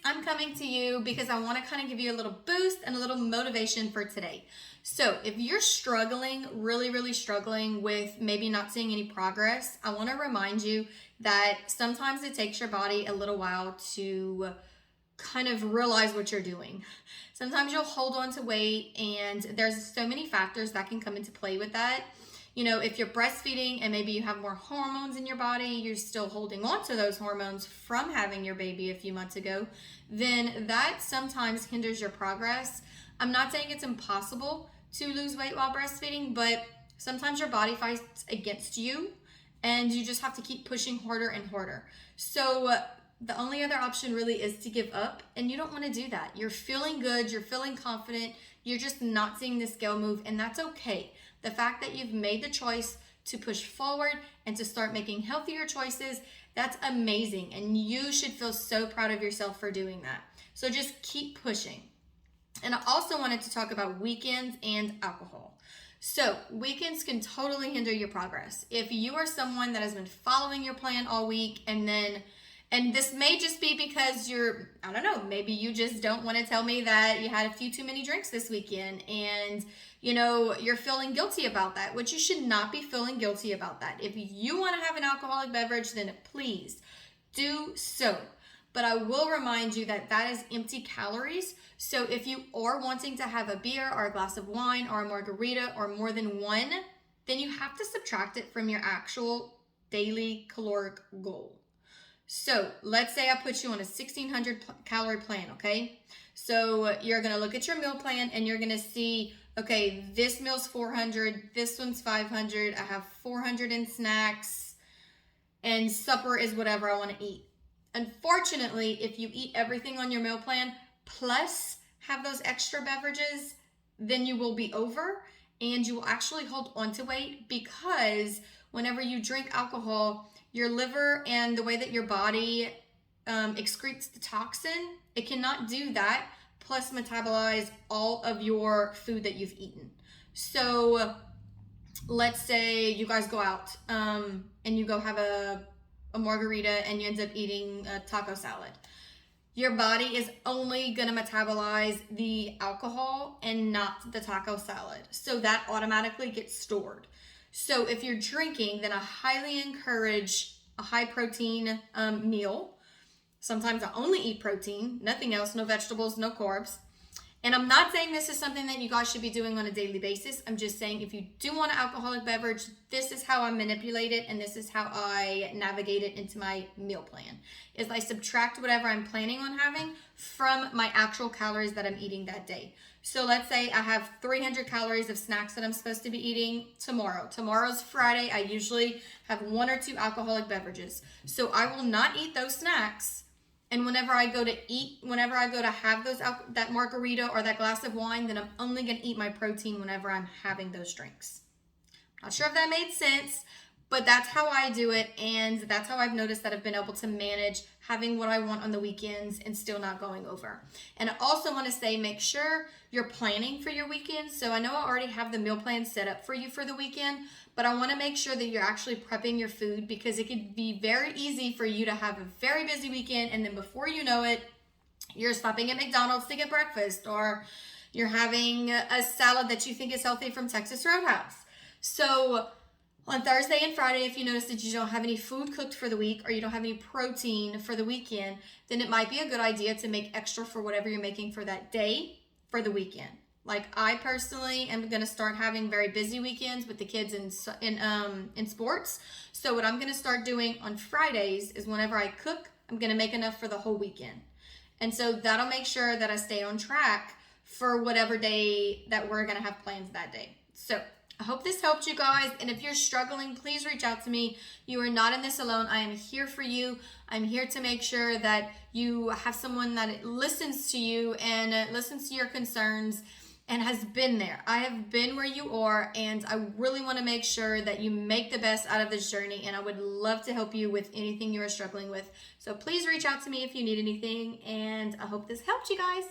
I'm coming to you because I want to kind of give you a little boost and a little motivation for today. So, if you're struggling, really struggling with maybe not seeing any progress, I want to remind you that sometimes it takes your body a little while to kind of realize what you're doing. Sometimes you'll hold on to weight, and there's so many factors that can come into play with that. You know, if you're breastfeeding and maybe you have more hormones in your body, you're still holding on to those hormones from having your baby a few months ago, then that sometimes hinders your progress. I'm not saying it's impossible to lose weight while breastfeeding, but sometimes your body fights against you and you just have to keep pushing harder and harder. So the only other option really is to give up, and you don't want to do that. You're feeling good, you're feeling confident, you're just not seeing the scale move, and that's okay. The fact that you've made the choice to push forward and to start making healthier choices, that's amazing, and you should feel so proud of yourself for doing that. So just keep pushing. And I also wanted to talk about weekends and alcohol. So weekends can totally hinder your progress. If you are someone that has been following your plan all week and this may just be because I don't know, maybe you just don't want to tell me that you had a few too many drinks this weekend and, you're feeling guilty about that, which you should not be feeling guilty about that. If you want to have an alcoholic beverage, then please do so. But I will remind you that that is empty calories. So if you are wanting to have a beer or a glass of wine or a margarita or more than one, then you have to subtract it from your actual daily caloric goal. So let's say I put you on a 1600 calorie plan, okay? So you're gonna look at your meal plan and you're gonna see, okay, this meal's 400, this one's 500, I have 400 in snacks, and supper is whatever I wanna eat. Unfortunately, if you eat everything on your meal plan, plus have those extra beverages, then you will be over and you will actually hold on to weight, because whenever you drink alcohol, your liver and the way that your body excretes the toxin, it cannot do that, plus metabolize all of your food that you've eaten. So let's say you guys go out and you go have a margarita and you end up eating a taco salad. Your body is only going to metabolize the alcohol and not the taco salad. So that automatically gets stored. So if you're drinking, then I highly encourage a high protein meal. Sometimes I only eat protein, nothing else, no vegetables, no carbs. And I'm not saying this is something that you guys should be doing on a daily basis. I'm just saying if you do want an alcoholic beverage, this is how I manipulate it and this is how I navigate it into my meal plan. Is I subtract whatever I'm planning on having from my actual calories that I'm eating that day. So let's say I have 300 calories of snacks that I'm supposed to be eating tomorrow. Tomorrow's Friday. I usually have 1 or 2 alcoholic beverages. So I will not eat those snacks. And whenever I go to have that margarita or that glass of wine, then I'm only going to eat my protein whenever I'm having those drinks. Not sure if that made sense, but that's how I do it, and that's how I've noticed that I've been able to manage having what I want on the weekends and still not going over. And I also want to say, make sure you're planning for your weekends. So I know I already have the meal plan set up for you for the weekend, but I want to make sure that you're actually prepping your food, because it could be very easy for you to have a very busy weekend, and then before you know it, you're stopping at McDonald's to get breakfast, or you're having a salad that you think is healthy from Texas Roadhouse. So on Thursday and Friday, if you notice that you don't have any food cooked for the week or you don't have any protein for the weekend, then it might be a good idea to make extra for whatever you're making for that day for the weekend. Like I personally am going to start having very busy weekends with the kids in sports. So what I'm going to start doing on Fridays is whenever I cook, I'm going to make enough for the whole weekend. And so that'll make sure that I stay on track for whatever day that we're going to have plans that day. So I hope this helped you guys. And if you're struggling, please reach out to me. You are not in this alone. I am here for you. I'm here to make sure that you have someone that listens to you and listens to your concerns and has been there. I have been where you are, and I really want to make sure that you make the best out of this journey, and I would love to help you with anything you are struggling with. So please reach out to me if you need anything, and I hope this helped you guys.